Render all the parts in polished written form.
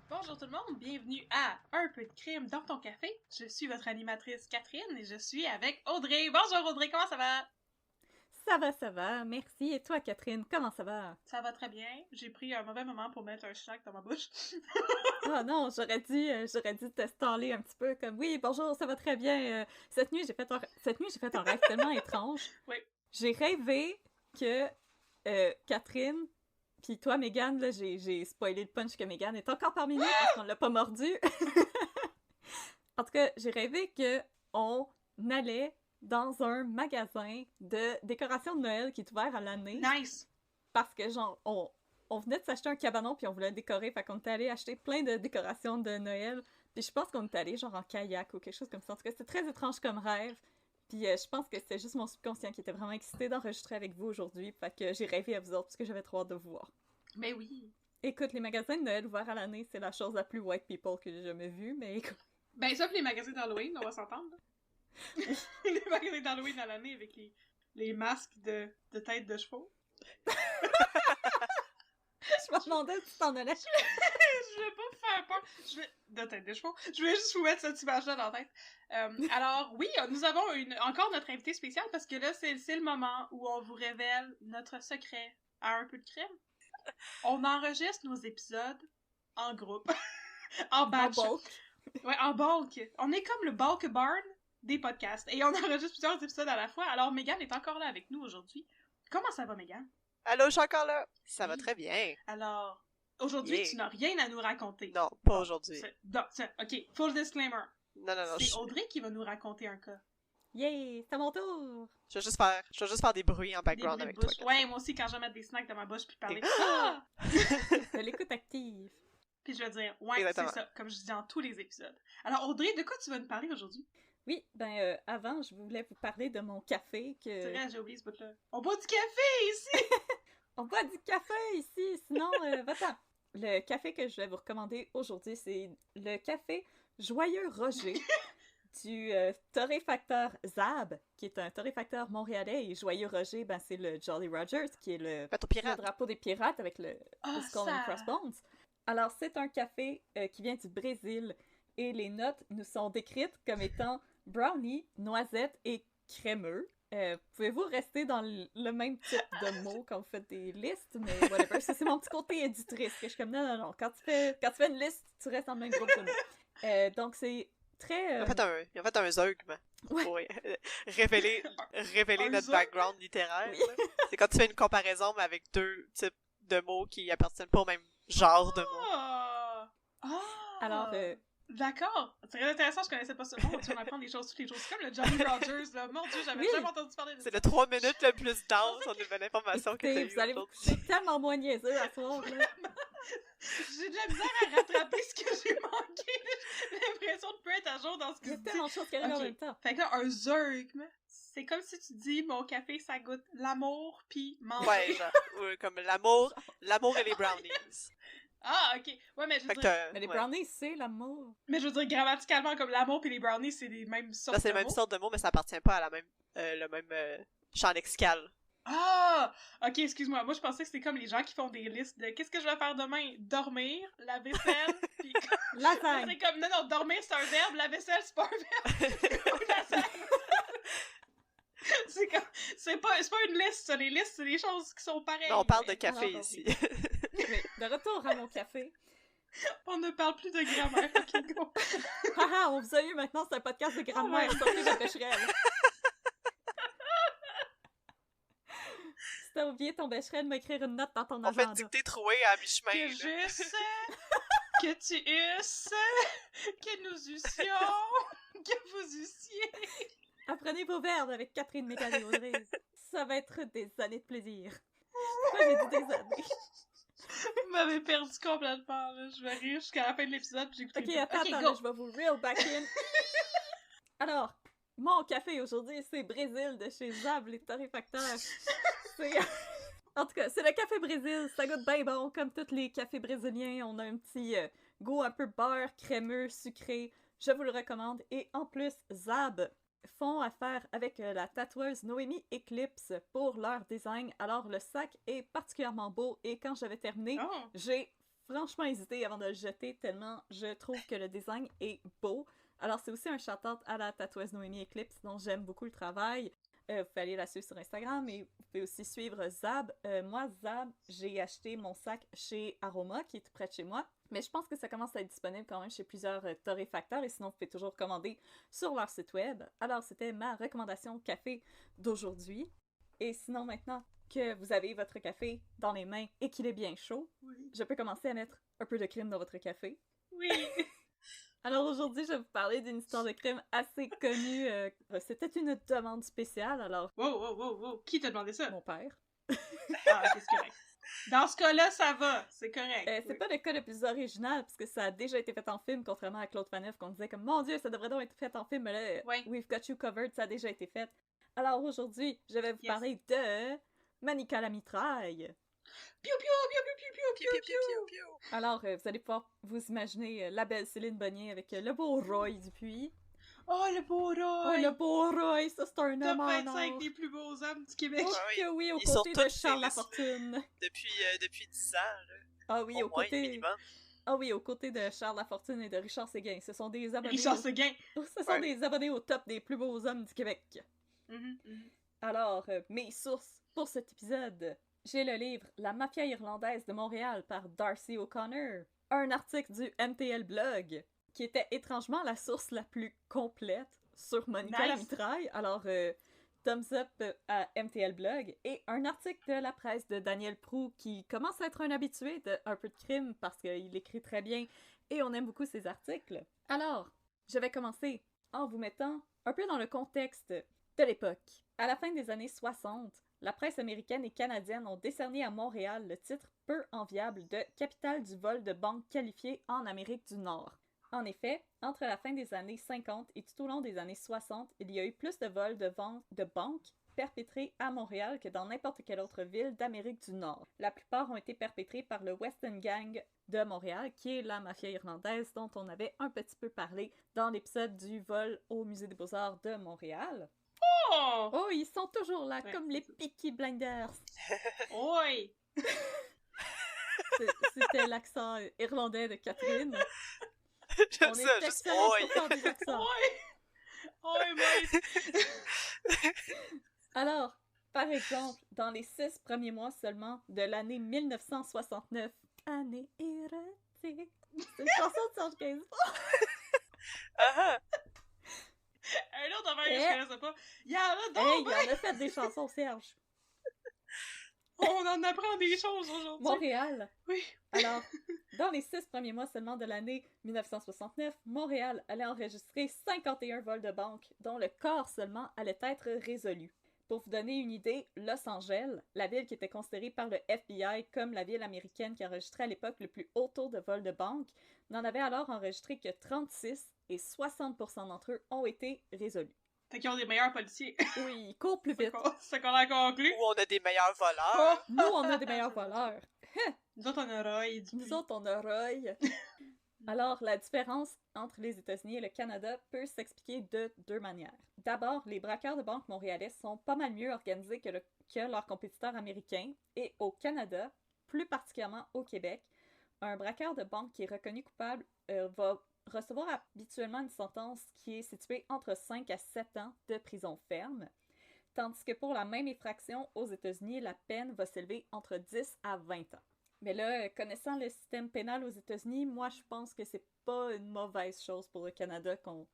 Bonjour tout le monde, bienvenue à Un peu de crime dans ton café. Je suis votre animatrice Catherine et je suis avec Audrey. Bonjour Audrey, comment ça va? Ça va, merci. Et toi, Catherine, comment ça va? Ça va très bien. J'ai pris un mauvais moment pour mettre un snack dans ma bouche. Oh non, j'aurais dû te staller un petit peu comme oui, bonjour, ça va très bien. Cette nuit, j'ai fait un rêve tellement étrange. Oui. J'ai rêvé que Catherine, puis toi, Mégane, là, j'ai spoilé le punch que Mégane est encore parmi nous parce qu'on l'a pas mordu. En tout cas, j'ai rêvé que on allait dans un magasin de décoration de Noël qui est ouvert à l'année. Nice! Parce que, genre, on venait de s'acheter un cabanon puis on voulait le décorer. Fait qu'on était allé acheter plein de décorations de Noël. Puis je pense qu'on est allé, genre, en kayak ou quelque chose comme ça. En tout cas, c'était très étrange comme rêve. Puis je pense que c'était juste mon subconscient qui était vraiment excité d'enregistrer avec vous aujourd'hui. Fait que j'ai rêvé à vous autres parce que j'avais trop hâte de vous voir. Mais oui! Écoute, les magasins de Noël ouverts à l'année, c'est la chose la plus white people que j'ai jamais vue, mais écoute... Ben, sauf les magasins d'Halloween, on va s'entendre. Les magasins d'Halloween à l'année avec les masques de tête de chevaux. Je me demandais si tu t'en allais. Je vais pas vous faire peur. De tête de chevaux. Je voulais juste vous mettre cette image-là dans la tête. Alors, oui, nous avons encore notre invité spécial parce que là, c'est le moment où on vous révèle notre secret à un peu de crème. On enregistre nos épisodes en groupe. En batch. En bulk. Ouais, en bulk. On est comme le bulk barn des podcasts. Et on enregistre plusieurs épisodes à la fois. Alors, Mégane est encore là avec nous aujourd'hui. Comment ça va, Mégane? Allô, je suis encore là. Ça va très bien. Alors, aujourd'hui, tu n'as rien à nous raconter. Non, pas aujourd'hui. OK, full disclaimer. Non. C'est Audrey qui va nous raconter un cas. Yay, c'est à mon tour! Je vais juste faire des bruits en background Des avec bruits de toi. bouche. Ouais, moi aussi, quand je vais mettre des snacks dans ma bouche puis parler. Ah! De l'écoute active. Puis je vais dire, ouais, Exactement. c'est ça, comme je dis dans tous les épisodes. Alors, Audrey, de quoi tu vas nous parler aujourd'hui? Oui, avant, je voulais vous parler de mon café que... C'est vrai, j'ai oublié ce bout-là. On boit du café ici! On boit du café ici, sinon, va-t'en! Le café que je vais vous recommander aujourd'hui, c'est le café Joyeux Roger du torréfacteur Zab, qui est un torréfacteur montréalais, et Joyeux Roger, ben c'est le Jolly Rogers, qui est le drapeau des pirates avec le Skull and Crossbones. Alors, c'est un café qui vient du Brésil, et les notes nous sont décrites comme étant brownie, noisette et crémeux. Pouvez-vous rester dans le même type de mots quand vous faites des listes, mais whatever. Ça, c'est mon petit côté éditrice, que je suis comme non. Quand tu fais une liste, tu restes dans le même groupe de mots. Donc, c'est très... Ils ont fait un zeugme pour révéler notre background littéraire. Oui. C'est quand tu fais une comparaison, mais avec deux types de mots qui appartiennent pas au même genre de mots. Alors, d'accord. C'est très intéressant, je connaissais pas ce mot. Tu vas m'apprendre des choses tous les jours. C'est comme le Jolly Rogers, là. Mon Dieu, j'avais jamais entendu parler de ça. C'est le 3 minutes le plus dense en nouvelle information que t'as eu. Vous allez vous coucher tellement moins niaiseux à soir, là. J'ai de la misère à rattraper ce que j'ai manqué. J'ai l'impression de plus être à jour dans ce que Il y a tu dis. tellement de choses qui arrivent en même temps. Fait que là, un zeugme, c'est comme si tu dis, mon café, ça goûte l'amour pis manger. Ouais, genre, comme l'amour et les brownies. Ah, ok. Ouais, mais je veux dire... Mais les brownies, c'est l'amour. Mais je veux dire, grammaticalement, comme l'amour pis les brownies, c'est les mêmes sortes de mots. C'est la même sorte de mots, mais ça appartient pas à le même champ lexical. Ah! Ok, excuse-moi. Moi, je pensais que c'était comme les gens qui font des listes de qu'est-ce que je vais faire demain? Dormir, la vaisselle, pis... Lasagne! C'est comme, non, dormir, c'est un verbe, la vaisselle, c'est pas un verbe. C'est comme, c'est pas une liste, ça. Les listes, c'est des choses qui sont pareilles. Non, on parle de café ici. Mais de retour à mon café. On ne parle plus de grammaire. Ok, go. Haha, on vous a eu maintenant, c'est un podcast de grammaire. Sortez de Becherel. Si t'as oublié ton Becherel, m'écrire une note dans ton agenda. On fait dicter troué à mi-chemin. Que j'eusse, que tu eusses, que nous eussions, que vous eussiez. Apprenez vos verbes avec Catherine Mégane et Audrey. Ça va être des années de plaisir. Pourquoi j'ai dit des années? Vous m'avez perdu complètement, là. Je vais rire jusqu'à la fin de l'épisode, puis j'écouterai Ok, attends, go. là, je vais vous reel back in. Alors, Mon café aujourd'hui, c'est Brésil de chez Zab, les torréfacteurs. C'est... En tout cas, c'est le café Brésil. Ça goûte bien bon, comme tous les cafés brésiliens. On a un petit goût un peu beurre, crémeux, sucré. Je vous le recommande. Et en plus, Zab font affaire avec la tatoueuse Noémie Eclipse pour leur design. Alors, le sac est particulièrement beau. Et quand j'avais terminé, j'ai franchement hésité avant de le jeter tellement je trouve que le design est beau. Alors, c'est aussi un shout-out à la tatoueuse Noémie Eclipse dont j'aime beaucoup le travail. Vous pouvez aller la suivre sur Instagram et vous pouvez aussi suivre Zab. Moi, Zab, j'ai acheté mon sac chez Aroma, qui est tout près de chez moi. Mais je pense que ça commence à être disponible quand même chez plusieurs torréfacteurs et sinon, vous pouvez toujours commander sur leur site web. Alors, c'était ma recommandation café d'aujourd'hui. Et sinon, maintenant que vous avez votre café dans les mains et qu'il est bien chaud, je peux commencer à mettre un peu de crème dans votre café. Oui! Alors aujourd'hui, je vais vous parler d'une histoire de crime assez connue. C'était une demande spéciale, alors... Wow! Qui t'a demandé ça? Mon père. Ah, c'est correct. Dans ce cas-là, ça va, c'est correct. C'est pas le cas le plus original, parce que ça a déjà été fait en film, contrairement à Claude Faneuf, qu'on disait comme « Mon Dieu, ça devrait donc être fait en film, mais là, we've got you covered, ça a déjà été fait. » Alors aujourd'hui, je vais vous parler de Manika la mitraille. Piou, piou, piou, piou, piou, piou, piou, piou, piou. Alors, vous allez pouvoir vous imaginer la belle Céline Bonnier avec le beau Roy Dupuis. Oh, le beau Roy! Oh, le beau Roy, ça c'est un homme Top en 25 or. des plus beaux hommes du Québec. Oh que oui, aux Ils côtés sont de tous Charles Lafortune. Depuis 10 ans, là. Ah oui, Au moins, minimum. Ah oui, aux côtés de Charles Lafortune et de Richard Séguin. Ce sont des abonnés. Richard Séguin! Ce sont des abonnés au top des plus beaux hommes du Québec. Alors, mes sources pour cet épisode. J'ai le livre La mafia irlandaise de Montréal par Darcy O'Connor. Un article du MTL Blog, qui était étrangement la source la plus complète sur Manika la mitraille. Alors, thumbs up à MTL Blog. Et un article de la presse de Daniel Proulx, qui commence à être un habitué de Un peu de crime, parce qu'il écrit très bien, et on aime beaucoup ses articles. Alors, je vais commencer en vous mettant un peu dans le contexte de l'époque. À la fin des années 60, la presse américaine et canadienne ont décerné à Montréal le titre peu enviable de capitale du vol de banque qualifié en Amérique du Nord. En effet, entre la fin des années 50 et tout au long des années 60, il y a eu plus de vols de banques perpétrés à Montréal que dans n'importe quelle autre ville d'Amérique du Nord. La plupart ont été perpétrés par le Western Gang de Montréal, qui est la mafia irlandaise dont on avait un petit peu parlé dans l'épisode du vol au Musée des Beaux-Arts de Montréal. Oh, ils sont toujours là, comme les Peaky Blinders. Oui! C'était l'accent irlandais de Catherine. J'aime ça, juste oi! Alors, par exemple, dans les 6 premiers mois seulement de l'année 1969, année érotique. C'est une chanson de Serge Gainsbourg. Un autre affaire que je connaissais pas. Il y en a d'autres! Hey, il en a fait des chansons, Serge. On en apprend des choses aujourd'hui. Montréal. Oui. Alors, dans les 6 premiers mois seulement de l'année 1969, Montréal allait enregistrer 51 vols de banque, dont le quart seulement allait être résolu. Pour vous donner une idée, Los Angeles, la ville qui était considérée par le FBI comme la ville américaine qui enregistrait à l'époque le plus haut taux de vols de banque, n'en avait alors enregistré que 36 et 60% d'entre eux ont été résolus. Fait qu'ils ont des meilleurs policiers. Oui, ils courent plus vite. C'est qu'on a conclu. Ou on a des meilleurs voleurs. Nous, on a des meilleurs voleurs. Nous autres, on a Roy. Nous autres, on a Roy. Alors, la différence entre les États-Unis et le Canada peut s'expliquer de 2 manières. D'abord, les braqueurs de banque montréalais sont pas mal mieux organisés que leurs compétiteurs américains. Et au Canada, plus particulièrement au Québec, un braqueur de banque qui est reconnu coupable va recevoir habituellement une sentence qui est située entre 5 à 7 ans de prison ferme, tandis que pour la même infraction aux États-Unis, la peine va s'élever entre 10 à 20 ans. Mais là, connaissant le système pénal aux États-Unis, moi je pense que c'est pas une mauvaise chose pour le Canada qu'on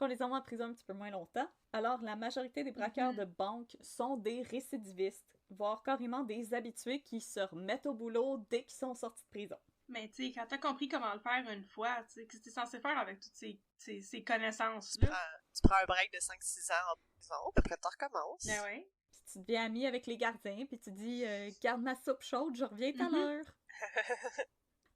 les envoie en prison un petit peu moins longtemps. Alors, la majorité des braqueurs de banque sont des récidivistes, voire carrément des habitués qui se remettent au boulot dès qu'ils sont sortis de prison. Mais tu sais, quand t'as compris comment le faire une fois, tu sais, qu'est-ce que t'es censé faire avec toutes ces connaissances-là? Tu prends un break de 5-6 ans en prison, puis après tu recommences. Ben ouais. Puis tu deviens ami avec les gardiens, puis tu dis garde ma soupe chaude, je reviens tout à l'heure.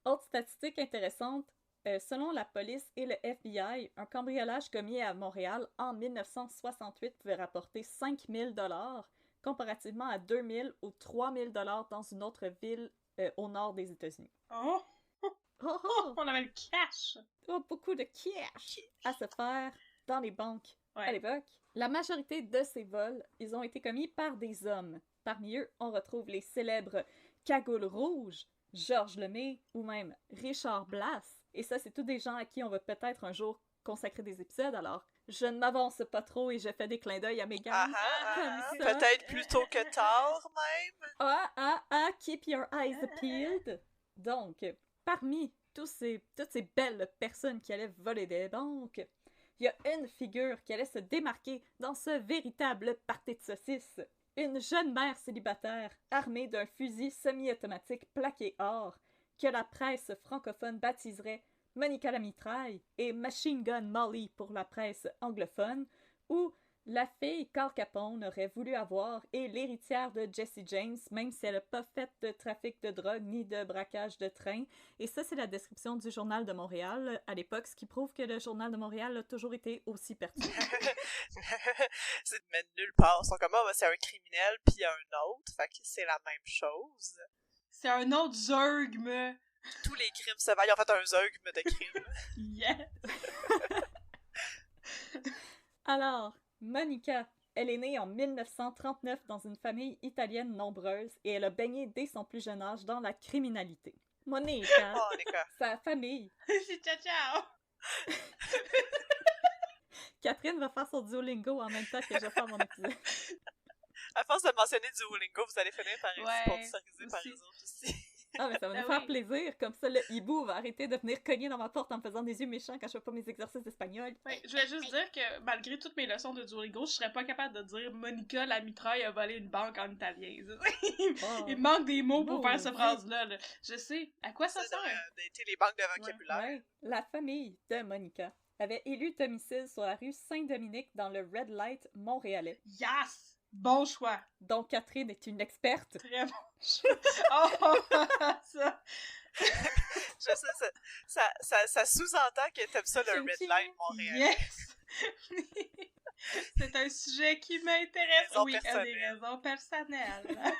Autre statistique intéressante, Selon la police et le FBI, un cambriolage commis à Montréal en 1968 pouvait rapporter 5 000 $ comparativement à 2 000 ou 3 000 $ dans une autre ville au nord des États-Unis. Oh! Oh, oh! On avait le cash! Oh, beaucoup de cash à se faire dans les banques à Ouais. l'époque. La majorité de ces vols, ils ont été commis par des hommes. Parmi eux, on retrouve les célèbres Cagoules Rouges, Georges Lemay ou même Richard Blas. Et ça, c'est tous des gens à qui on va peut-être un jour consacrer des épisodes, alors je ne m'avance pas trop et je fais des clins d'œil à mes gars. Comme ça. Peut-être plus tôt que tard, même. Keep your eyes peeled. Donc, parmi toutes ces belles personnes qui allaient voler des banques, il y a une figure qui allait se démarquer dans ce véritable party de saucisses. Une jeune mère célibataire, armée d'un fusil semi-automatique plaqué or, que la presse francophone baptiserait Monica la mitraille et Machine Gun Molly pour la presse anglophone, ou la fille qu'Al Capone aurait voulu avoir et l'héritière de Jesse James, même si elle n'a pas fait de trafic de drogue ni de braquage de train. Et ça, c'est la description du Journal de Montréal à l'époque, ce qui prouve que le Journal de Montréal a toujours été aussi pertinent. C'est de mettre nulle part. Ils sont comme, c'est un criminel, puis il y a un autre. Fait que c'est la même chose. C'est un autre zeugme! Tous les crimes se valent. Ils ont fait un zeugme de crimes. Yes! Alors, Monica, elle est née en 1939 dans une famille italienne nombreuse et elle a baigné dès son plus jeune âge dans la criminalité. Monica, sa famille... C'est ciao! Catherine va faire son Duolingo en même temps que je vais faire mon épisode. À force de mentionner Duolingo, vous allez finir par être sponsorisé par les autres aussi. Ah, mais ça va nous faire plaisir. Comme ça, le hibou va arrêter de venir cogner dans ma porte en me faisant des yeux méchants quand je fais pas mes exercices d'espagnol. Ouais, je voulais juste dire que malgré toutes mes leçons de Duolingo, je serais pas capable de dire Monica la mitraille a volé une banque en italien. Il me manque des mots pour faire cette phrase-là. Là. Je sais. À quoi ça sert? D'être les banques de vocabulaire. Ouais. La famille de Monica avait élu domicile sur la rue Saint-Dominique dans le Red Light montréalais. Yes! Bon choix! Donc Catherine est une experte. Très bon choix! Oh! Ça! Je sais, ça sous-entend que t'aimes ça le Red Light montréalais. Yes! C'est un sujet qui m'intéresse. Oui, à des raisons personnelles.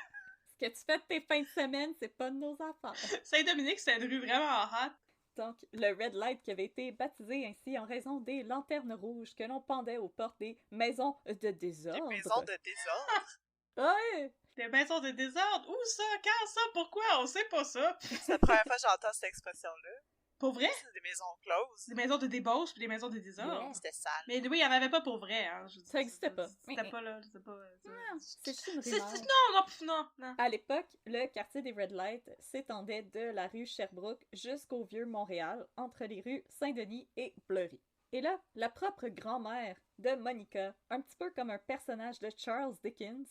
Ce que tu fais de tes fins de semaine, c'est pas de nos affaires. Saint-Dominique, c'est une rue vraiment hot. Donc, le Red Light qui avait été baptisé ainsi en raison des lanternes rouges que l'on pendait aux portes des maisons de désordre. Des maisons de désordre? Ouais! Des maisons de désordre? Où ça? Quand ça? Pourquoi? On sait pas ça. C'est la première fois que j'entends cette expression-là. Pour vrai? C'est des maisons closes. Des maisons de débauche puis des maisons de désordre. Yeah. C'était sale. Mais oui, il y en avait pas pour vrai. Hein. Ça existait pas. C'était pas là. C'était pas... C'est juste une rumeur. Non. À l'époque, le quartier des Red Light s'étendait de la rue Sherbrooke jusqu'au Vieux-Montréal, entre les rues Saint-Denis et Bleury. Et là, la propre grand-mère de Monica, un petit peu comme un personnage de Charles Dickens,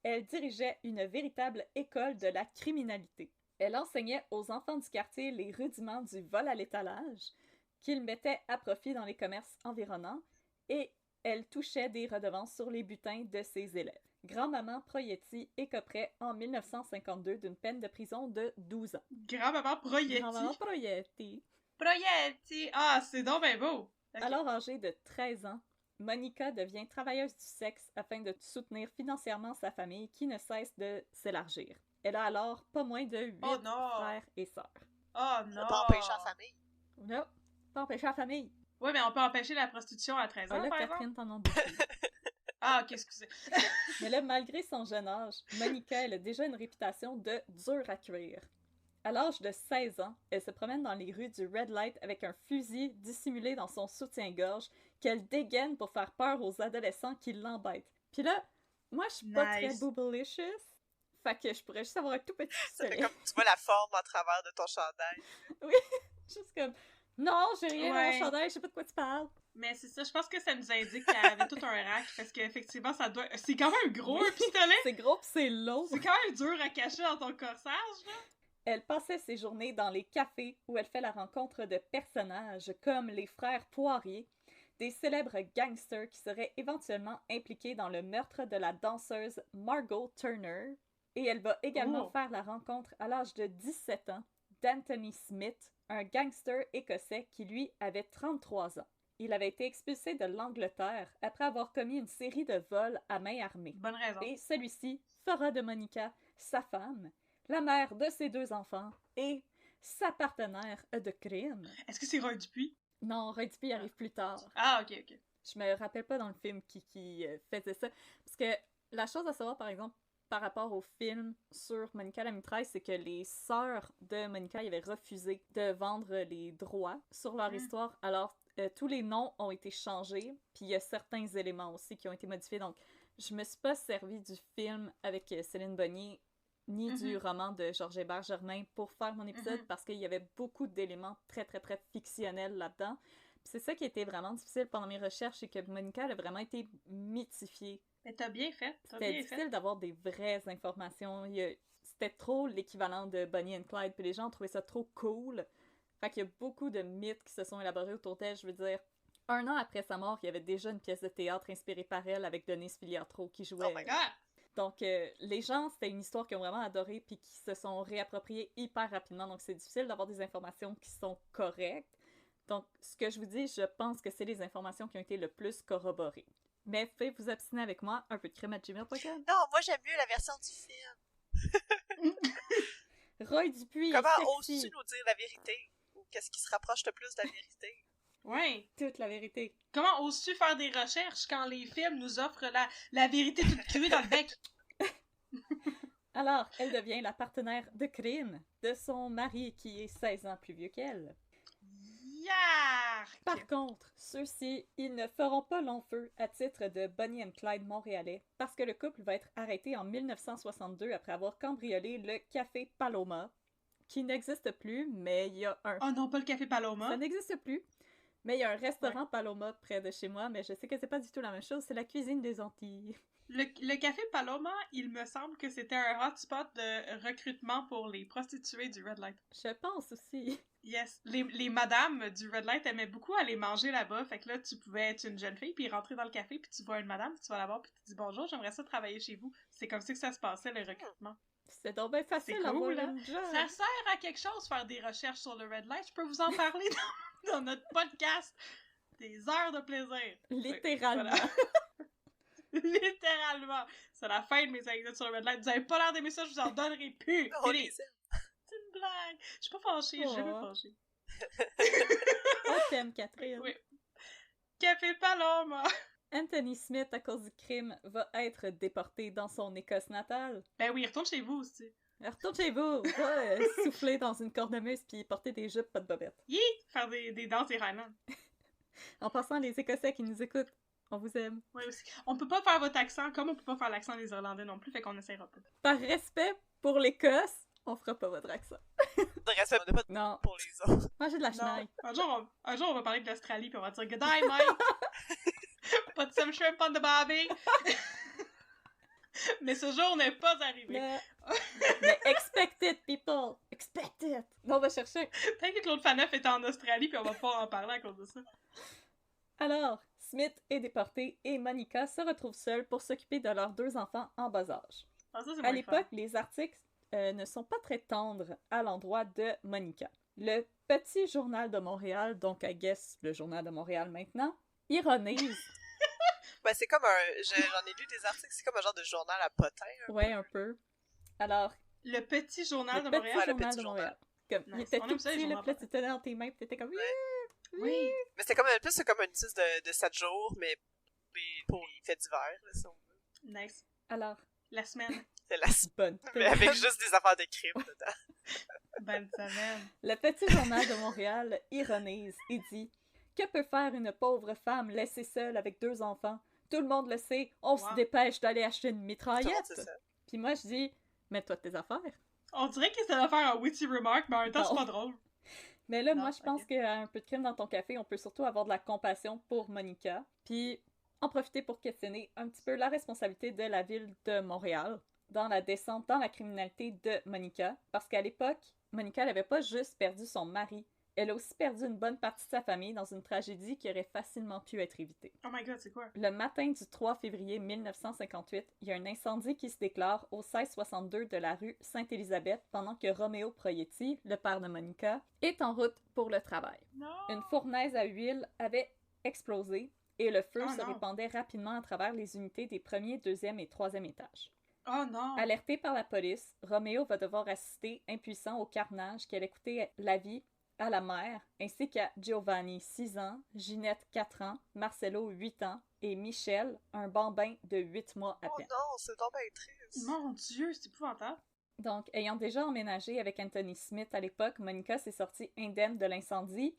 elle dirigeait une véritable école de la criminalité. Elle enseignait aux enfants du quartier les rudiments du vol à l'étalage, qu'ils mettaient à profit dans les commerces environnants, et elle touchait des redevances sur les butins de ses élèves. Grand-maman Proietti écoperait en 1952 d'une peine de prison de 12 ans. Grand-maman Proietti. Grand-maman Proietti. Proietti! Ah, c'est donc ben beau! Okay. Alors âgée de 13 ans, Monica devient travailleuse du sexe afin de soutenir financièrement sa famille qui ne cesse de s'élargir. Elle a alors pas moins de 8 frères et sœurs. Oh non! On peut empêcher la famille. Non, pas empêcher la famille. Oui, mais on peut empêcher la prostitution à 13 ans, là, par Catherine exemple. t'en a beaucoup. Ah, ok, excusez. Mais là, malgré son jeune âge, Monica, elle a déjà une réputation de dure à cuire. À l'âge de 16 ans, elle se promène dans les rues du Red Light avec un fusil dissimulé dans son soutien-gorge qu'elle dégaine pour faire peur aux adolescents qui l'embêtent. Puis là, moi, je suis pas très boobalicious, fait que je pourrais juste avoir un tout petit pistolet. Ça fait comme tu vois la forme en travers de ton chandail. Oui, juste comme... Non, j'ai rien dans mon chandail, je sais pas de quoi tu parles. Mais c'est ça, je pense que ça nous indique qu'elle avait tout un rack, parce qu'effectivement, ça doit... C'est quand même gros, un pistolet! C'est gros pis c'est long! C'est quand même dur à cacher dans ton corsage, là! Elle passait ses journées dans les cafés où elle fait la rencontre de personnages comme les frères Poirier, des célèbres gangsters qui seraient éventuellement impliqués dans le meurtre de la danseuse Margot Turner. Et elle va également faire la rencontre à l'âge de 17 ans d'Anthony Smith, un gangster écossais qui, lui, avait 33 ans. Il avait été expulsé de l'Angleterre après avoir commis une série de vols à main armée. Bonne raison. Et celui-ci fera de Monica sa femme, la mère de ses 2 enfants et sa partenaire de crime. Est-ce que c'est Roy Dupuis? Non, Roy Dupuis arrive plus tard. Ah, ok. Je me rappelle pas dans le film qui faisait ça. Parce que la chose à savoir, par exemple, par rapport au film sur Monica la mitraille, c'est que les sœurs de Monica avaient refusé de vendre les droits sur leur histoire. Alors, tous les noms ont été changés, puis il y a certains éléments aussi qui ont été modifiés. Donc, je me suis pas servi du film avec Céline Bonnier ni du roman de Georges Hébert Germain pour faire mon épisode parce qu'il y avait beaucoup d'éléments très, très, très fictionnels là-dedans. Puis c'est ça qui était vraiment difficile pendant mes recherches, c'est que Monica elle a vraiment été mythifiée. Mais t'as bien fait. C'était difficile d'avoir des vraies informations. C'était trop l'équivalent de Bonnie and Clyde, puis les gens trouvaient ça trop cool. Fait qu'il y a beaucoup de mythes qui se sont élaborés autour d'elle. Je veux dire, 1 an après sa mort, il y avait déjà une pièce de théâtre inspirée par elle avec Denise Filiatro qui jouait. Oh my god! Donc, les gens, c'était une histoire qu'ils ont vraiment adorée puis qui se sont réappropriées hyper rapidement. Donc, c'est difficile d'avoir des informations qui sont correctes. Donc, ce que je vous dis, je pense que c'est les informations qui ont été le plus corroborées. Mais faites vous obstiner avec moi, un peu de crème à gmail.com. Non, moi j'aime mieux la version du film. Roy Dupuis Comment est oses-tu sexy. nous dire la vérité? Ou qu'est-ce qui se rapproche le plus de la vérité? Ouais. Toute la vérité. Comment oses-tu faire des recherches quand les films nous offrent la vérité toute crue dans le bec? Alors, elle devient la partenaire de crime de son mari qui est 16 ans plus vieux qu'elle. Yark! Par contre, ceux-ci, ils ne feront pas long feu à titre de Bonnie and Clyde montréalais parce que le couple va être arrêté en 1962 après avoir cambriolé le Café Paloma, qui n'existe plus, mais il y a un... Oh non, pas le Café Paloma. Ça n'existe plus, mais il y a un restaurant Paloma près de chez moi, mais je sais que c'est pas du tout la même chose, c'est la cuisine des Antilles. Le Café Paloma, il me semble que c'était un hotspot de recrutement pour les prostituées du Red Light. Je pense aussi. Yes. Les madames du Red Light aimaient beaucoup aller manger là-bas. Fait que là, tu pouvais être une jeune fille, puis rentrer dans le café, puis tu vois une madame, puis tu vas la voir, puis tu dis bonjour, j'aimerais ça travailler chez vous. C'est comme ça que ça se passait, le recrutement. C'est donc bien facile C'est à cool, avoir hein? une job. Ça sert à quelque chose faire des recherches sur le Red Light. Je peux vous en parler dans notre podcast. Des heures de plaisir. Littéralement. Voilà. Littéralement. C'est la fin de mes anecdotes sur le Red Light. Vous avez pas l'air d'aimer ça, je vous en donnerai plus. On Fini. les aime. C'est une blague. Je suis pas fâchée, je suis jamais fâchée. On t'aime, Catherine. Oui. Café Paloma. Anthony Smith, à cause du crime, va être déporté dans son Écosse natale. Ben oui, retourne chez vous aussi. Retourne chez vous, va souffler dans une cornemuse puis porter des jupes pas de bobettes. Yee! Faire des danses Iraniennes. En passant, les Écossais qui nous écoutent, on vous aime. Oui, aussi. On peut pas faire votre accent comme on peut pas faire l'accent des Irlandais non plus, fait qu'on essaiera pas. Par respect pour l'Écosse, on fera pas votre accent. De respect, on n'a pas Non, pour les autres. mangez de la Non. chenaille. Un jour, on va parler de l'Australie, puis on va dire « Good day, Mike! » Put some shrimp on the barbie! Mais ce jour n'est pas arrivé. Mais expect it, people! Expect it! Non, on va chercher. Peut-être que Claude Faneuf était en Australie, puis on va pas en parler à cause de ça. Alors, Smith est déporté et Monica se retrouve seule pour s'occuper de leurs 2 enfants en bas âge. Ah, ça, c'est À moins l'époque, les articles ne sont pas très tendres à l'endroit de Monica. Le Petit Journal de Montréal, donc I guess le Journal de Montréal maintenant, ironise. Ben, c'est comme j'en ai lu des articles, c'est comme un genre de journal à potin. Ouais, un peu. Alors, Le Petit Journal le de Petit Montréal. le Journal Petit de Journal. Montréal. Comme, Nice. il était On tout aime ça, les petit, là, journaux puis là, tu tenais dans tes mains, puis t'étais comme... Oui. Mais c'était comme un peu, c'est comme une notice de 7 jours, mais pour les faits divers, là, si on veut. Nice. Alors, La semaine. C'est la bonne. mais avec juste des affaires de crime dedans. Bonne semaine. Le Petit Journal de Montréal ironise et dit « Que peut faire une pauvre femme laissée seule avec 2 enfants? Tout le monde le sait, on se dépêche d'aller acheter une mitraillette. C'est ça. » Puis moi, je dis « Mets-toi de tes affaires. » On dirait que ça va faire un witty remark, mais en même temps, c'est Non. pas drôle. Mais là, Non, moi, je pense qu'à un peu de crime dans ton café, on peut surtout avoir de la compassion pour Monica, puis en profiter pour questionner un petit peu la responsabilité de la ville de Montréal dans la descente dans la criminalité de Monica, parce qu'à l'époque, Monica n'avait pas juste perdu son mari, Elle a aussi perdu une bonne partie de sa famille dans une tragédie qui aurait facilement pu être évitée. Oh my god, c'est quoi? Le matin du 3 février 1958, il y a un incendie qui se déclare au 1662 de la rue Sainte-Élisabeth pendant que Romeo Proietti, le père de Monica, est en route pour le travail. Non! Une fournaise à huile avait explosé et le feu Oh se non. répandait rapidement à travers les unités des premiers, deuxième et troisième étages. Oh non! Alerté par la police, Romeo va devoir assister impuissant au carnage qui allait coûter la vie à la mère, ainsi qu'à Giovanni, 6 ans, Ginette, 4 ans, Marcello, 8 ans, et Michel, un bambin de 8 mois à Oh peine. non, c'est donc bien triste. Mon Dieu, c'est épouvantable. Donc, ayant déjà emménagé avec Anthony Smith à l'époque, Monica s'est sortie indemne de l'incendie.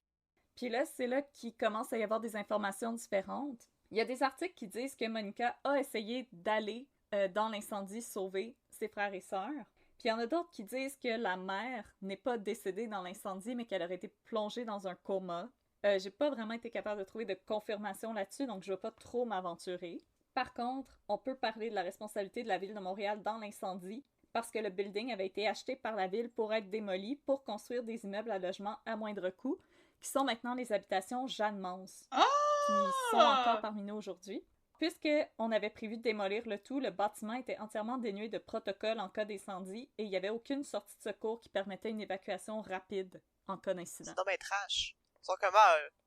Puis là, c'est là qu'il commence à y avoir des informations différentes. Il y a des articles qui disent que Monica a essayé d'aller dans l'incendie sauver ses frères et sœurs. Puis il y en a d'autres qui disent que la mère n'est pas décédée dans l'incendie, mais qu'elle aurait été plongée dans un coma. J'ai pas vraiment été capable de trouver de confirmation là-dessus, donc je vais pas trop m'aventurer. Par contre, on peut parler de la responsabilité de la Ville de Montréal dans l'incendie, parce que le building avait été acheté par la Ville pour être démoli pour construire des immeubles à logement à moindre coût, qui sont maintenant les habitations Jeanne Mance, qui sont encore parmi nous aujourd'hui. Puisqu'on avait prévu de démolir le tout, le bâtiment était entièrement dénué de protocole en cas d'incendie et il n'y avait aucune sortie de secours qui permettait une évacuation rapide en cas d'incident. C'est donc bien trash. Ils sont comment,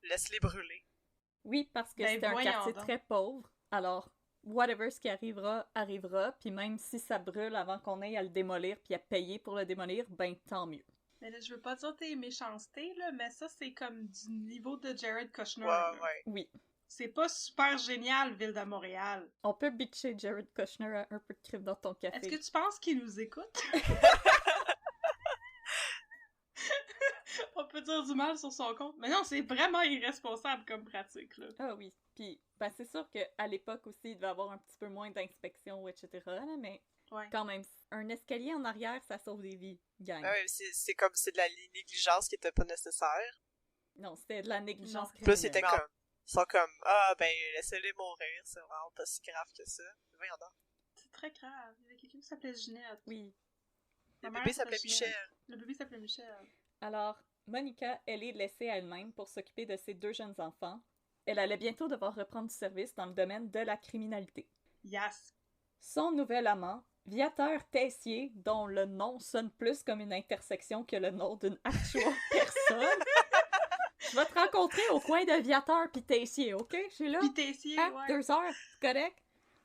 laisse-les brûler. Oui, parce que Ben, c'était un voyons quartier donc. très pauvre, alors whatever ce qui arrivera, arrivera, puis même si ça brûle avant qu'on aille à le démolir puis à payer pour le démolir, ben tant mieux. Mais là, je veux pas dire tes méchancetés, là, mais ça, c'est comme du niveau de Jared Kushner. Ouais, là. ouais. Oui, C'est pas super génial, Ville de Montréal. on peut bitcher Jared Kushner à un peu de crime dans ton café. Est-ce que tu penses qu'il nous écoute? On peut dire du mal sur son compte. Mais non, c'est vraiment irresponsable comme pratique, là. Ah oui, puis ben c'est sûr qu'à l'époque aussi, il devait y avoir un petit peu moins d'inspection, etc., là, mais Ouais. quand même, un escalier en arrière, ça sauve des vies, gang. Ah ouais, c'est comme c'est de la négligence qui était pas nécessaire. Non, c'était de la négligence Non. Puis là, criminelle. c'était comme. Ils sont comme, ah, ben, laissez-les mourir, c'est vraiment pas si grave que ça. Voyons donc. C'est très grave. Il y avait quelqu'un qui s'appelait Ginette. Oui. Le Ma mère bébé s'appelait Ginette. Michel. Le bébé s'appelait Michel. Alors, Monica, elle est laissée à elle-même pour s'occuper de ses 2 jeunes enfants. Elle allait bientôt devoir reprendre du service dans le domaine de la criminalité. Yes. Son nouvel amant, Viateur Tessier, dont le nom sonne plus comme une intersection que le nom d'une actuelle personne. Je vais te rencontrer au coin de Viateur pis Tessier, ok? Je suis là. Pis Tessier, Hein? ouais. 2 heures, c'est correct?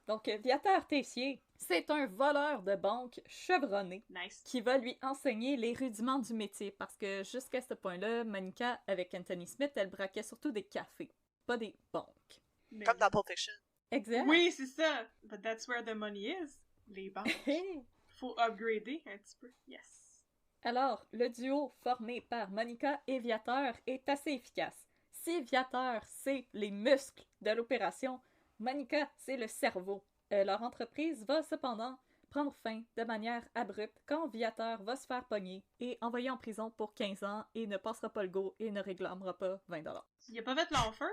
Donc, Viateur Tessier, c'est un voleur de banque chevronné Nice. qui va lui enseigner les rudiments du métier parce que jusqu'à ce point-là, Monica, avec Anthony Smith, elle braquait surtout des cafés, pas des banques. Mais- Comme dans Pulp Fiction. Exact. Oui, c'est ça. But that's where the money is. Les banques. Hey. Faut upgrader un petit peu. Yes. Alors, le duo formé par Monica et Viateur est assez efficace. Si Viateur, c'est les muscles de l'opération, Monica, c'est le cerveau. Leur entreprise va cependant prendre fin de manière abrupte quand Viateur va se faire pogner et envoyer en prison pour 15 ans et ne passera pas le go et ne réclamera pas 20$. Il a pas fait long feu,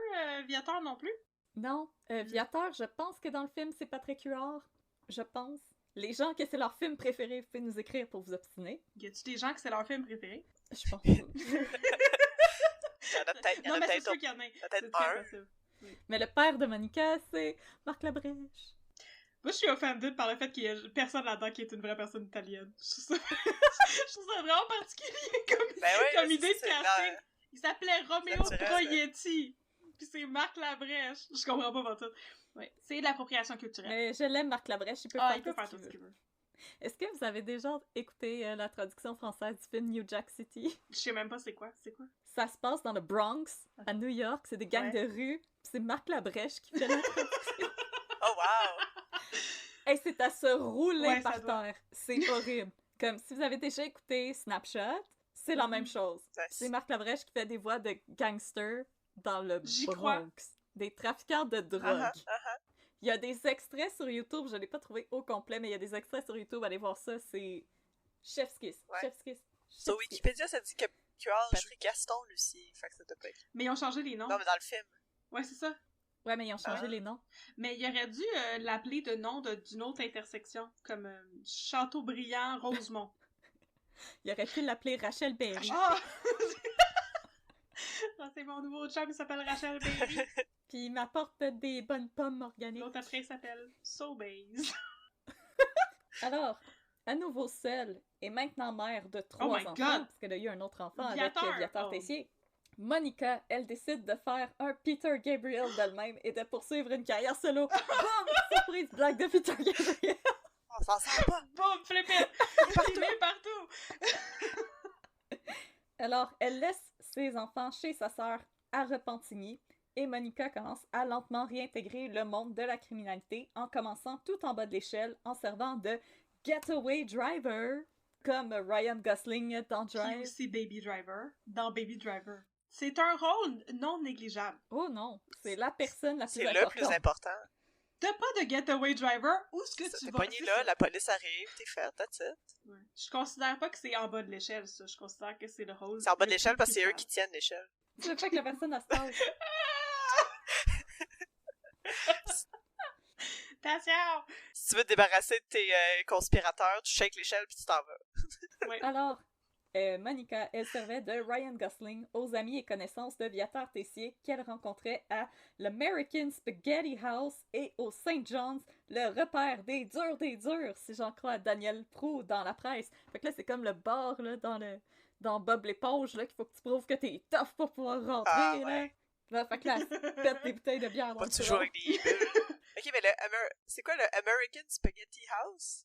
Viateur non plus? Non, Viateur, je pense que dans le film, c'est Patrick Huard. Je pense. Les gens que c'est leur film préféré, vous pouvez nous écrire pour vous obstiner. Y a-tu des gens que c'est leur film préféré? Je pense. Il y en a peut-être, il y en Non, a mais c'est peut-être sûr qu'il y en a. peut-être C'est très un. possible. Mais le père de Monica, c'est Marc Labrèche. Moi, je suis offended par le fait qu'il y a personne là-dedans qui est une vraie personne italienne. Je trouve ça, je trouve ça vraiment particulier comme, Ben oui, comme idée de c'est casting. la- Il s'appelait Romeo naturel, Proietti. Puis c'est Marc Labrèche. Je comprends pas votre tout. Ouais. C'est de l'appropriation culturelle. Mais je l'aime, Marc Labrèche, il peut Ah, faire il peut tout faire ce tout qu'il ce veut. qu'il veut. Est-ce que vous avez déjà écouté la traduction française du film New Jack City? Je sais même pas c'est quoi. C'est quoi? Ça se passe dans le Bronx, à New York, c'est des gangs Ouais. de rue, pis c'est Marc Labrèche qui fait la traduction. Oh wow! Hey, c'est à se rouler Ouais, ça par doit. terre. C'est horrible. Comme si vous avez déjà écouté Snapshot, c'est la même chose. C'est Marc Labrèche qui fait des voix de gangsters dans le J'y Bronx. crois. Des trafiquants de drogue. Il y a des extraits sur YouTube, je l'ai pas trouvé au complet, mais il y a des extraits sur YouTube, allez voir ça, c'est chef's kiss, Ouais. chef's kiss. Sur chef's kiss. Wikipédia, ça dit que Patrick Gaston, Lucie. Fait que ça doit pas être. Mais ils ont changé les noms. Non, mais dans le film. Ouais, c'est ça. Ouais, mais ils ont changé Ah. les noms. Mais il aurait dû l'appeler de nom d'une autre intersection, comme Châteaubriand, Rosemont. Il aurait pu l'appeler Rachel Berry. Ah! Non, c'est mon nouveau chum, il s'appelle Rachel Baby. Puis il m'apporte des bonnes pommes organiques. L'autre après, il s'appelle Sobeys. Alors, à nouveau seule et maintenant mère de 3 my enfants, God! parce qu'elle a eu un autre enfant Viateur! avec Viateur Oh. Tessier, Monica, elle décide de faire un Peter Gabriel d'elle-même et de poursuivre une carrière solo. Boum! Surprise blague de Peter Gabriel! On s'en sort pas! Boum, flip it! Filmé partout! Alors, elle laisse ses enfants chez sa sœur à Repentigny et Monica commence à lentement réintégrer le monde de la criminalité en commençant tout en bas de l'échelle en servant de getaway driver comme Ryan Gosling dans Puis Drive. aussi Baby Driver, dans Baby Driver. C'est un rôle non négligeable. Oh non, c'est la personne la plus C'est le importante. plus important. T'as pas de getaway driver, où est-ce que tu T'es vas? pogné C'est là, ça. la police arrive, t'es fait, that's it. Ouais. Je considère pas que c'est en bas de l'échelle, ça. Je considère que c'est le rôle. C'est en bas de le l'échelle plus parce que c'est eux crucial. qui tiennent l'échelle. Tu veux pas que la personne a stage. Attention! Si tu veux te débarrasser de tes conspirateurs, tu shakes l'échelle puis tu t'en vas. Ouais. Alors, Monica, elle servait de Ryan Gosling aux amis et connaissances de Viateur Tessier qu'elle rencontrait à l'American Spaghetti House et au St. John's, le repère des durs, si j'en crois à Daniel Proulx dans la presse. Fait que là, c'est comme le bar là, dans Bob l'éponge là, qu'il faut que tu prouves que t'es tough pour pouvoir rentrer. Ah, là. ouais. Là, fait que là, elle pète des bouteilles de bière dans Pas le toujours salon. avec des bulles. Ok, mais c'est quoi le American Spaghetti House?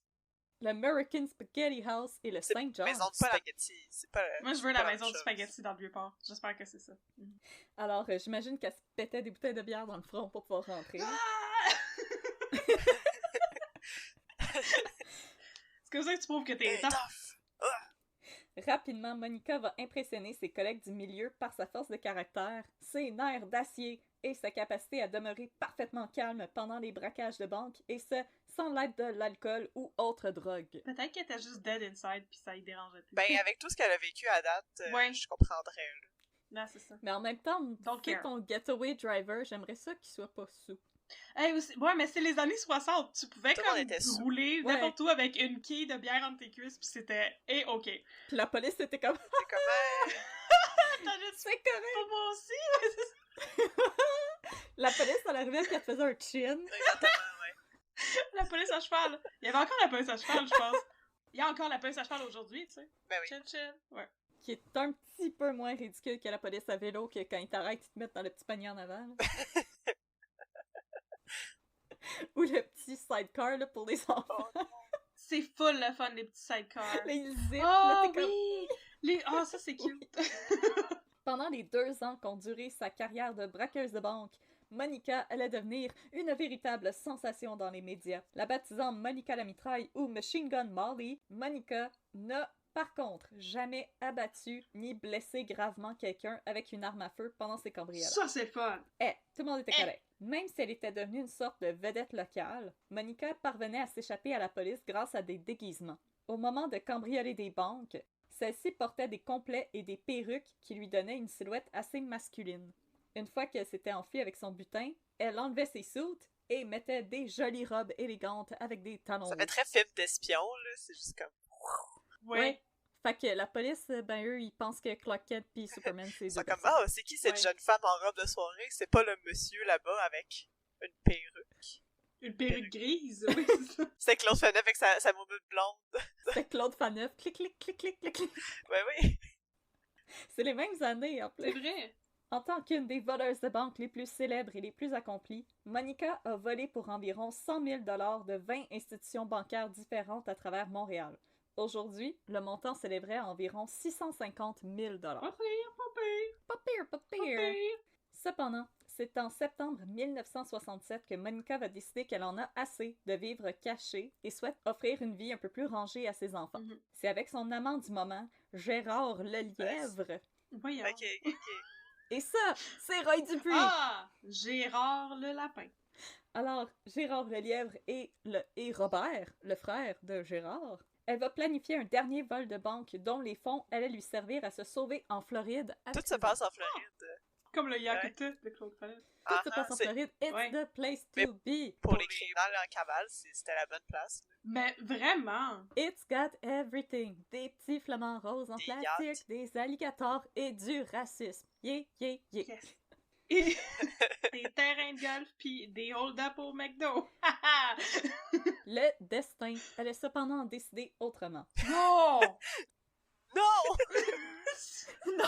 L'American Spaghetti House et le C'est St. John's. Maison de spaghetti. C'est pas. Moi, je veux c'est la pas maison même du chose. spaghetti dans le Vieux-Port. J'espère que c'est ça. Alors, j'imagine qu'elle se pétait des bouteilles de bière dans le front pour pouvoir rentrer. Ah! C'est comme ça que tu prouves que t'es Hey, tough. tough. Rapidement, Monica va impressionner ses collègues du milieu par sa force de caractère, ses nerfs d'acier et sa capacité à demeurer parfaitement calme pendant les braquages de banque, et ce, sans l'aide de l'alcool ou autre drogue. Peut-être qu'elle était juste dead inside pis ça y dérangeait plus. Ben, avec tout ce qu'elle a vécu à date, Ouais. je comprendrais. Là. Non, c'est ça. Mais en même temps, Don't tu sais, care. ton getaway driver, j'aimerais ça qu'il soit pas sous. Hey, aussi, ouais, mais c'est les années 60. Tu pouvais Tout le monde comme était sous. rouler Ouais. n'importe où avec une quille de bière entre tes cuisses pis c'était OK. Puis la police était comme, C'est comme. T'as juste c'est correct! pour moi aussi? La police, elle arrivait puis elle te faisait un chin. Exactement, ouais. La police à cheval. Il y avait encore la police à cheval, je pense. Il y a encore la police à cheval aujourd'hui, tu sais. Ben oui. Chill, chill. Ouais. Qui est un petit peu moins ridicule que la police à vélo, que quand ils t'arrêtent, ils te mettent dans le petit panier en avant. là. Ou le petit sidecar là, pour les enfants. Oh, C'est full le fun, les petits sidecars. Là, ils zippent, Oh là, t'es comme... oui! Oh, ça c'est cute. Pendant les 2 ans qu'ont duré sa carrière de braqueuse de banque, Monica allait devenir une véritable sensation dans les médias. La baptisant Monica la mitraille ou Machine Gun Molly, Monica n'a par contre jamais abattu ni blessé gravement quelqu'un avec une arme à feu pendant ses cambriolages. Ça c'est le fun. Tout le monde était Eh. correct. Même si elle était devenue une sorte de vedette locale, Monica parvenait à s'échapper à la police grâce à des déguisements. Au moment de cambrioler des banques, celle-ci portait des complets et des perruques qui lui donnaient une silhouette assez masculine. Une fois qu'elle s'était enfuie avec son butin, elle enlevait ses soutes et mettait des jolies robes élégantes avec des talons Ça hauts. fait très film d'espion, là. C'est juste comme. Ouais. Ouais. Fait que la police, ben eux, ils pensent que Clark Kent pis Superman, c'est Ils sont deux comme, personnes. ah, c'est qui cette Ouais. jeune femme en robe de soirée? C'est pas le monsieur là-bas avec une perruque. Une perruque grise. Oui, c'est ça. C'est Claude Fenet avec sa moumoute blonde. C'était Claude Faneuf. Clic, clic, clic, clic, clic, clic. Ouais, oui. C'est les mêmes années, en C'est plus. vrai. En tant qu'une des voleuses de banque les plus célèbres et les plus accomplies, Monica a volé pour environ 100 000 $ de 20 institutions bancaires différentes à travers Montréal. Aujourd'hui, le montant s'élèverait à environ 650 000 $. Pas pire, pas pire, Pas pire, pas pas pire. pire. Cependant, c'est en septembre 1967 que Monica va décider qu'elle en a assez de vivre cachée et souhaite offrir une vie un peu plus rangée à ses enfants. Mhm. C'est avec son amant du moment, Gérard Lelièvre. Voyons. Ok. Et ça, c'est Roy Dupuis! Ah! Gérard le lapin. Alors, Gérard Lelièvre et Robert, le frère de Gérard, elle va planifier un dernier vol de banque dont les fonds allaient lui servir à se sauver en Floride. Tout se passe en Floride. Comme le Yakuta de Claude Fanel. Tout se passe en c'est- Floride. It's Ouais. the place Mais to be. Pour les criminels en cavale, c'était la bonne place. Mais vraiment! It's got everything. Des petits flamants roses en Des plastique, des alligators et du racisme. Yeah, yeah, yeah. Yes! Et des terrains de golf pis des hold-up au McDo! Le destin allait cependant décider autrement. Non! Non! Non!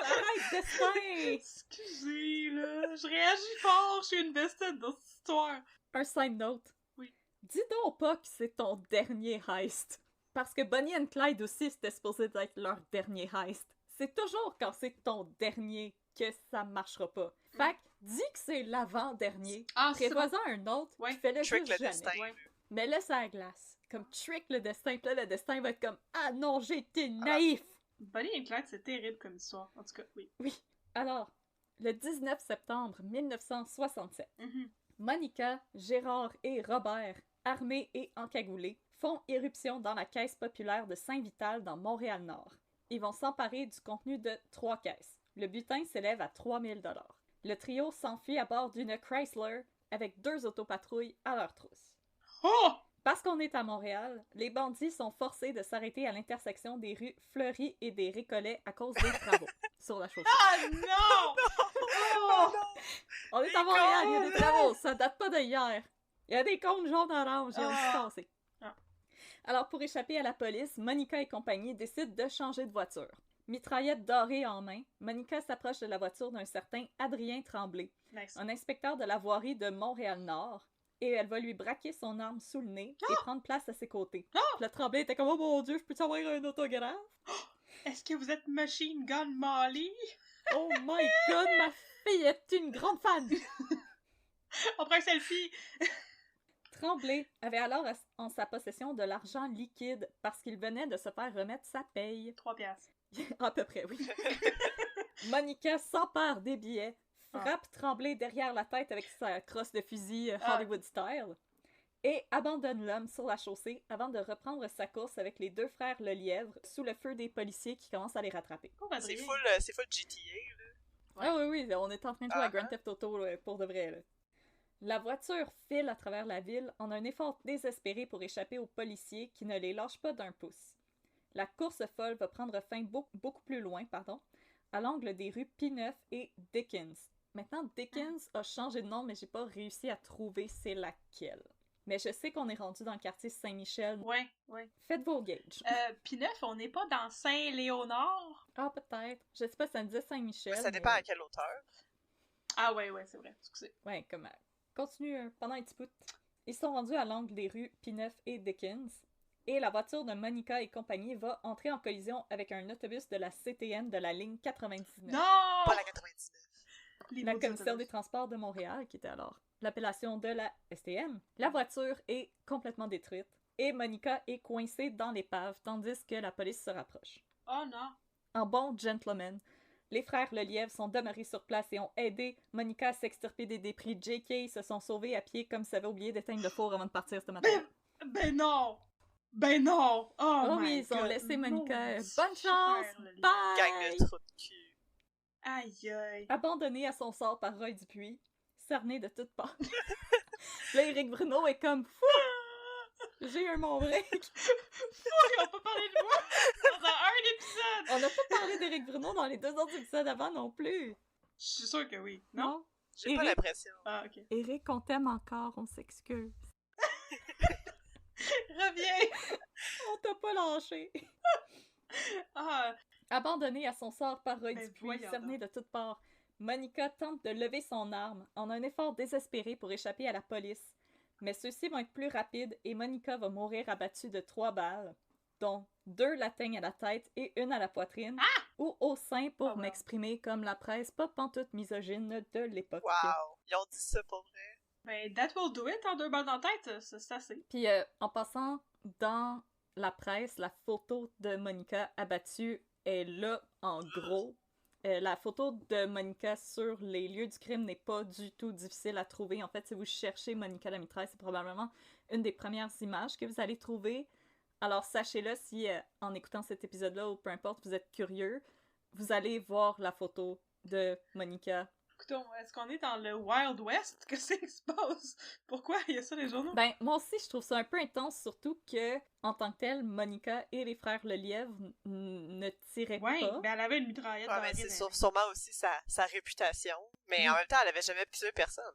Arrête, destin! Excusez, là. Je réagis fort, je suis invested dans cette histoire. Un side note. Oui. Dis donc pas que c'est ton dernier heist. Parce que Bonnie and Clyde aussi, c'était supposé être leur dernier heist. C'est toujours quand c'est ton dernier que ça marchera pas. Fait que dis que c'est l'avant-dernier. Ah, c'est Prévois-en un autre, Ouais. puis fais-le Trick juste le jamais. destin. Ouais. Mets-le sur la glace. Comme trick le destin, puis là, le destin va être comme « Ah non, j'ai été naïf! Bonnie and Clyde, c'est terrible comme histoire. En tout cas, oui. Oui. Alors, le 19 septembre 1967, Mhm. Monica, Gérard et Robert, armés et encagoulés, font éruption dans la caisse populaire de Saint-Vital dans Montréal-Nord. Ils vont s'emparer du contenu de 3 caisses. Le butin s'élève à 3000 $. Le trio s'enfuit à bord d'une Chrysler avec 2 autopatrouilles à leur trousse. Oh! Parce qu'on est à Montréal, les bandits sont forcés de s'arrêter à l'intersection des rues Fleury et des Récollets à cause des travaux sur la chaussée. Ah non! Oh! On est à Montréal, il y a des travaux, ça date pas d'hier. Il y a des cônes jaunes-orange, ils ont Ah. distancé. Ah. Alors, pour échapper à la police, Monica et compagnie décident de changer de voiture. Mitraillette dorée en main, Monica s'approche de la voiture d'un certain Adrien Tremblay, Nice. un inspecteur de la voirie de Montréal-Nord, et elle va lui braquer son arme sous le nez et prendre place à ses côtés. Puis le Tremblay était comme « Oh mon Dieu, je peux avoir un autographe? Est-ce que vous êtes Machine Gun Molly? Oh my God, ma fille est une grande fan! » On prend un selfie! Tremblay avait alors en sa possession de l'argent liquide parce qu'il venait de se faire remettre sa paye. 3 piastres. À peu près, oui. Monica s'empare des billets, frappe Tremblay derrière la tête avec sa crosse de fusil Hollywood style et abandonne l'homme sur la chaussée avant de reprendre sa course avec les 2 frères Lelièvre sous le feu des policiers qui commencent à les rattraper. Oh, C'est Adrien. full GTA, là. Ouais. Ah oui, oui, on est en train de jouer à Ah, Grand Theft Auto là, pour de vrai. Là. La voiture file à travers la ville en un effort désespéré pour échapper aux policiers qui ne les lâchent pas d'un pouce. La course folle va prendre fin beaucoup plus loin, à l'angle des rues P9 et Dickens. Maintenant, Dickens a changé de nom, mais j'ai pas réussi à trouver c'est laquelle. Mais je sais qu'on est rendu dans le quartier Saint-Michel. Ouais, ouais. Faites vos gages. Puis 9, on n'est pas dans Saint-Léonard? Ah, peut-être. Je sais pas, ça me disait Saint-Michel. Ça dépend à quelle hauteur. Ah ouais, ouais, c'est vrai. Excusez. Ouais, comme... Continue pendant un petit bout. Ils sont rendus à l'angle des rues P9 et Dickens. Et la voiture de Monica et compagnie va entrer en collision avec un autobus de la CTN de la ligne 99. Non! Pas la 99. Les La maudits commissaire des autobus. transports de Montréal, qui était alors l'appellation de la STM. La voiture est complètement détruite et Monica est coincée dans l'épave tandis que la police se rapproche. Oh non! En bon gentleman, les frères Lelièvre sont demeurés sur place et ont aidé Monica à s'extirper des débris. JK se sont sauvés à pied comme s'ils avaient oublié d'éteindre le four avant de partir ce matin. Ben non! Ben non! Oh, Oh my oui, ils ont God. laissé Monica. Maudit Bonne chance! frère, le lien. Bye! Gang de trous de cul. Aïe aïe. Abandonné à son sort par Roy Dupuis, cerné de toutes parts. Là, Éric Bruno est comme fou! J'ai eu mon break! On peut parler de moi dans un épisode! On n'a pas parlé d'Éric Bruno dans les 2 autres épisodes avant non plus! Je suis sûre que oui. Non? J'ai pas Eric- l'impression. Ah, ok. Éric, on t'aime encore, on s'excuse. Reviens! On t'a pas lâché! Ah, Abandonné à son sort par Roy Ben, Dupuis, voyons cerné de toutes parts, Monica tente de lever son arme en un effort désespéré pour échapper à la police. Mais ceux-ci vont être plus rapides et Monica va mourir abattue de 3 balles, dont 2 l'atteignent à la tête et 1 à la poitrine, ou au sein pour Oh, wow. m'exprimer comme la presse pas pantoute misogyne de l'époque. Wow. Ils ont dit ça pour vrai. ben, that will do it en 2 balles dans la tête, c'est assez. Puis en passant dans la presse, la photo de Monica abattue est là en gros. La photo de Monica sur les lieux du crime n'est pas du tout difficile à trouver. En fait, si vous cherchez Monica la mitraille, c'est probablement une des premières images que vous allez trouver. Alors sachez-le, si en écoutant cet épisode-là ou peu importe, vous êtes curieux, vous allez voir la photo de Monica Écoutons, est-ce qu'on est dans le Wild West? Qu'est-ce qui se passe? Pourquoi il y a ça les journaux? Ben, moi aussi, je trouve ça un peu intense, surtout que, en tant que tel, Monica et les frères Lelièvre ne tiraient Ouais, pas. ben elle avait une mitraillette dans la mais c'est gueule. sûrement aussi sa réputation. Mais en Oui. même temps, elle avait jamais tué personne.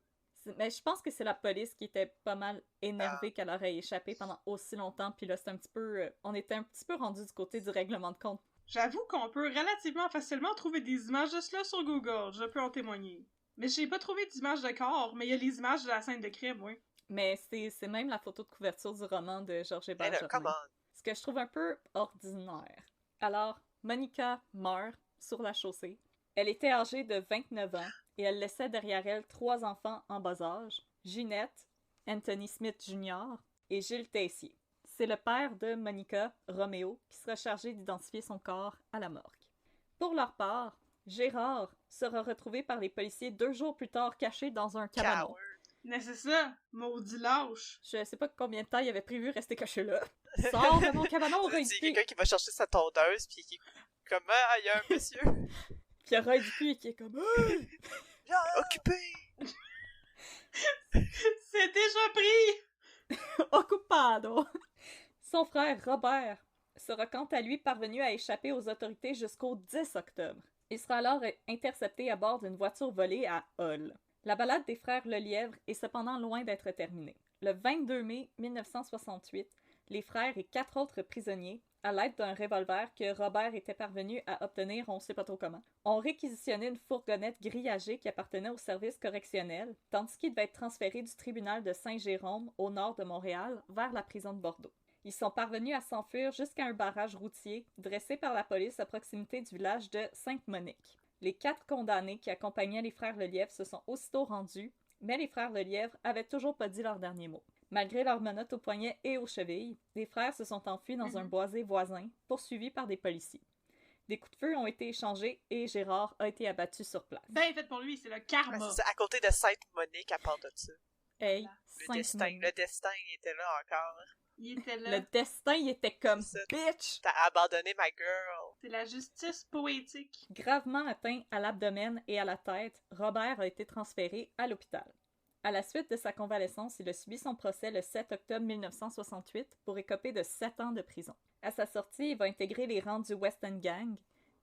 Mais je pense que c'est la police qui était pas mal énervée qu'elle aurait échappé pendant aussi longtemps, puis là, c'est un petit peu... on était un petit peu rendu du côté du règlement de compte. J'avoue qu'on peut relativement facilement trouver des images de cela sur Google, je peux en témoigner. Mais j'ai pas trouvé d'images de corps, mais il y a les images de la scène de crime, oui. Mais c'est même la photo de couverture du roman de Georges Hébert Mais là, Germain. comment? Ce que je trouve un peu ordinaire. Alors, Monica meurt sur la chaussée. Elle était âgée de 29 ans et elle laissait derrière elle 3 enfants en bas âge, Ginette, Anthony Smith Jr. et Gilles Tessier. C'est le père de Monica, Roméo, qui sera chargé d'identifier son corps à la morgue. Pour leur part, Gérard sera retrouvé par les policiers 2 jours plus tard caché dans un cabanon. Coward. Mais c'est ça, maudit lâche. Je sais pas combien de temps il avait prévu rester caché là. Sors de mon cabanon, Roy C'est Dupuis! quelqu'un qui va chercher sa tondeuse, puis qui est comme, ah, il y a un monsieur. Puis il y a Roy Dupuis qui est comme Occupé! C'est déjà pris! Occupado! Son frère Robert sera quant à lui parvenu à échapper aux autorités jusqu'au 10 octobre. Il sera alors intercepté à bord d'une voiture volée à Hull. La balade des frères Lelièvre est cependant loin d'être terminée. Le 22 mai 1968, les frères et 4 autres prisonniers, à l'aide d'un revolver que Robert était parvenu à obtenir on ne sait pas trop comment, ont réquisitionné une fourgonnette grillagée qui appartenait au service correctionnel, tandis qu'il devait être transféré du tribunal de Saint-Jérôme, au nord de Montréal, vers la prison de Bordeaux. Ils sont parvenus à s'enfuir jusqu'à un barrage routier dressé par la police à proximité du village de Sainte-Monique. Les 4 condamnés qui accompagnaient les frères Lelièvre se sont aussitôt rendus, mais les frères Lelièvre avaient toujours pas dit leur dernier mot. Malgré leurs menottes aux poignets et aux chevilles, les frères se sont enfuis dans un boisé voisin, poursuivis par des policiers. Des coups de feu ont été échangés et Gérard a été abattu sur place. Ben fait pour lui, c'est le karma. Ouais, c'est ça, à côté de Sainte-Monique, à part de ça. Hey, Le destin, il était là encore. Il était là. Le destin, il était comme C'est ça. bitch! T'as abandonné ma girl. C'est la justice poétique. Gravement atteint à l'abdomen et à la tête, Robert a été transféré à l'hôpital. À la suite de sa convalescence, il a subi son procès le 7 octobre 1968 pour écoper de 7 ans de prison. À sa sortie, il va intégrer les rangs du West End Gang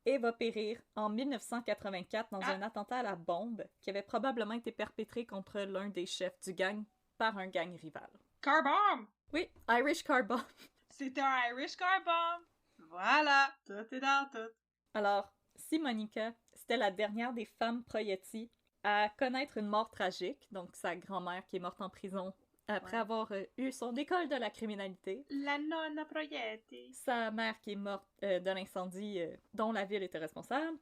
et va périr en 1984 dans un attentat à la bombe qui avait probablement été perpétré contre l'un des chefs du gang par un gang rival. Car bomb! Oui, Irish Car Bomb. C'était un Irish car bomb! Voilà! Tout est dans tout. Alors, si Monica, c'était la dernière des femmes Proietti à connaître une mort tragique, donc sa grand-mère qui est morte en prison après avoir eu son école de la criminalité. La nonna Proietti. Sa mère qui est morte de l'incendie dont la ville était responsable.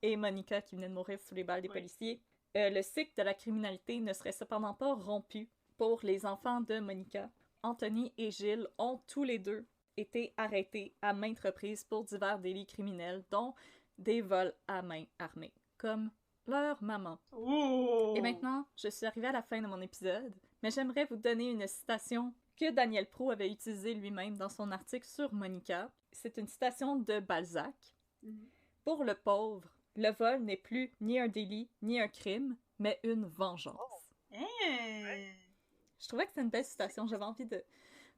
Et Monica qui venait de mourir sous les balles des policiers. Le cycle de la criminalité ne serait cependant pas rompu pour les enfants de Monica. Anthony et Gilles ont tous les deux été arrêtés à maintes reprises pour divers délits criminels, dont des vols à main armée, comme leur maman. Oh! Et maintenant, je suis arrivée à la fin de mon épisode, mais j'aimerais vous donner une citation que Daniel Proulx avait utilisée lui-même dans son article sur Monica. C'est une citation de Balzac. Pour le pauvre, le vol n'est plus ni un délit ni un crime, mais une vengeance. Hey! Je trouvais que c'était une belle citation, j'avais envie de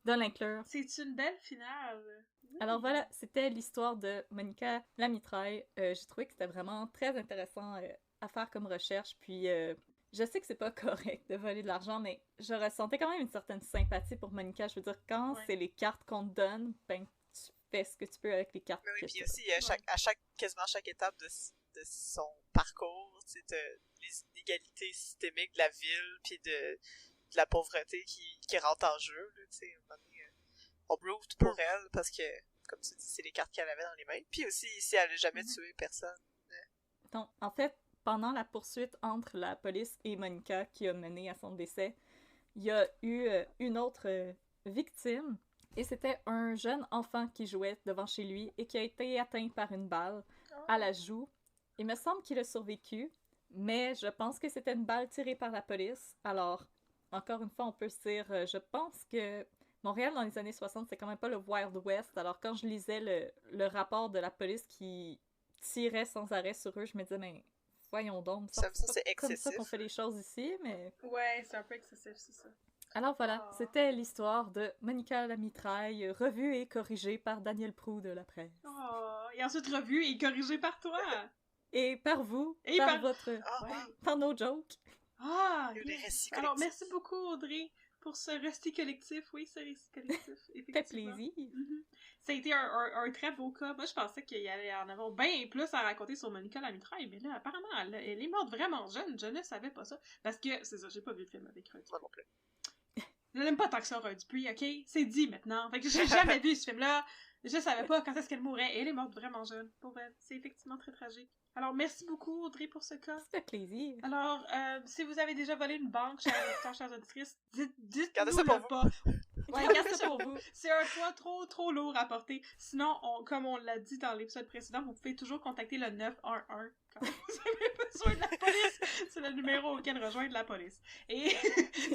l'inclure. C'est une belle finale. Alors voilà, c'était l'histoire de Monica Lamitraille. J'ai trouvé que c'était vraiment très intéressant à faire comme recherche, puis je sais que c'est pas correct de voler de l'argent, mais je ressentais quand même une certaine sympathie pour Monica. Je veux dire, quand c'est les cartes qu'on te donne, ben tu fais ce que tu peux avec les cartes. Mais oui, puis aussi, quasiment chaque étape de son parcours, tu sais, les inégalités systémiques de la ville, puis de la pauvreté qui rentre en jeu, là, tu sais, on root pour elle, parce que, comme tu dis, c'est les cartes qu'elle avait dans les mains. Puis aussi, ici, elle n'a jamais tué personne. Donc, en fait, pendant la poursuite entre la police et Monica qui a mené à son décès, il y a eu une autre victime, et c'était un jeune enfant qui jouait devant chez lui et qui a été atteint par une balle à la joue. Il me semble qu'il a survécu, mais je pense que c'était une balle tirée par la police. Alors, encore une fois, on peut se dire, je pense que Montréal, dans les années 60, c'est quand même pas le Wild West. Alors, quand je lisais le rapport de la police qui tirait sans arrêt sur eux, je me disais, mais Voyons donc. Ça, c'est pas comme ça excessif. qu'on fait les choses ici, mais... Ouais, c'est un peu excessif, c'est ça. Alors voilà, Oh. c'était l'histoire de Monica la mitraille, revue et corrigée par Daniel Prou de la presse. Oh, et ensuite revu et corrigé par toi. Et par vous, Et par par- votre... Ah, Ouais. wow. par nos jokes. Ah, Et les yes. récits Alors, collectifs. merci beaucoup, Audrey, pour ce récit collectif. Oui, ce récit collectif, Fait effectivement. plaisir. Mhm. Ça a été un très beau cas. Moi, je pensais qu'il y allait en avoir bien plus à raconter sur Monica la mitraille, mais là, apparemment, elle est morte vraiment jeune. Je ne savais pas ça. Parce que, c'est ça, j'ai pas vu le film avec Rod. Moi non plus. Je l'aime pas tant que ça, Rod Dupuis, ok? C'est dit maintenant. Fait que j'ai jamais vu ce film-là. Je savais pas quand est-ce qu'elle mourrait. Et elle est morte vraiment jeune. Pour elle. C'est effectivement très tragique. Alors, merci beaucoup, Audrey, pour ce cas. Ça fait plaisir. Alors, si vous avez déjà volé une banque, chers auditeurs, chères auditrices, Gardez dites-nous ça pour le vous. pas. Ouais, gardez ça pour vous. C'est un poids trop lourd à porter. Sinon, comme on l'a dit dans l'épisode précédent, vous pouvez toujours contacter le 911 quand vous avez besoin de la police. C'est le numéro auquel rejoindre la police. Et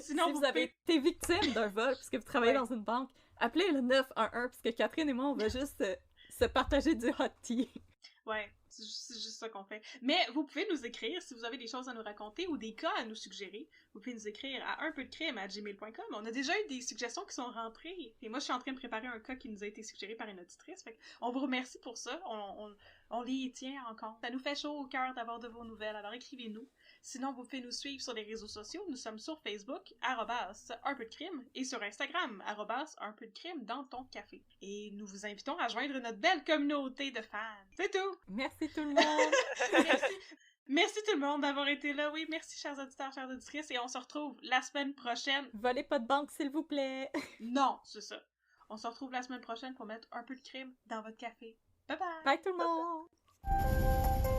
sinon, Si vous avez été victime d'un vol puisque vous travaillez Ouais. dans une banque, appelez le 911 puisque Catherine et moi, on va juste se partager du hot tea. Ouais, c'est juste ça qu'on fait. Mais vous pouvez nous écrire si vous avez des choses à nous raconter ou des cas à nous suggérer. Vous pouvez nous écrire à unpeudecrime@gmail.com. On a déjà eu des suggestions qui sont rentrées. Et moi, je suis en train de préparer un cas qui nous a été suggéré par une auditrice. Fait on vous remercie pour ça. On les tient en compte. Ça nous fait chaud au cœur d'avoir de vos nouvelles. Alors écrivez-nous. Sinon, vous pouvez nous suivre sur les réseaux sociaux. Nous sommes sur Facebook, @unpeudecrim, et sur Instagram, @unpeudecrim dans ton café. Et nous vous invitons à joindre notre belle communauté de fans. C'est tout! Merci tout le monde! Merci. Merci tout le monde d'avoir été là. Oui, merci chers auditeurs, chères auditrices. Et on se retrouve la semaine prochaine. Volez pas de banque, s'il vous plaît! Non, c'est ça. On se retrouve la semaine prochaine pour mettre un peu de crime dans votre café. Bye bye! Bye tout le monde!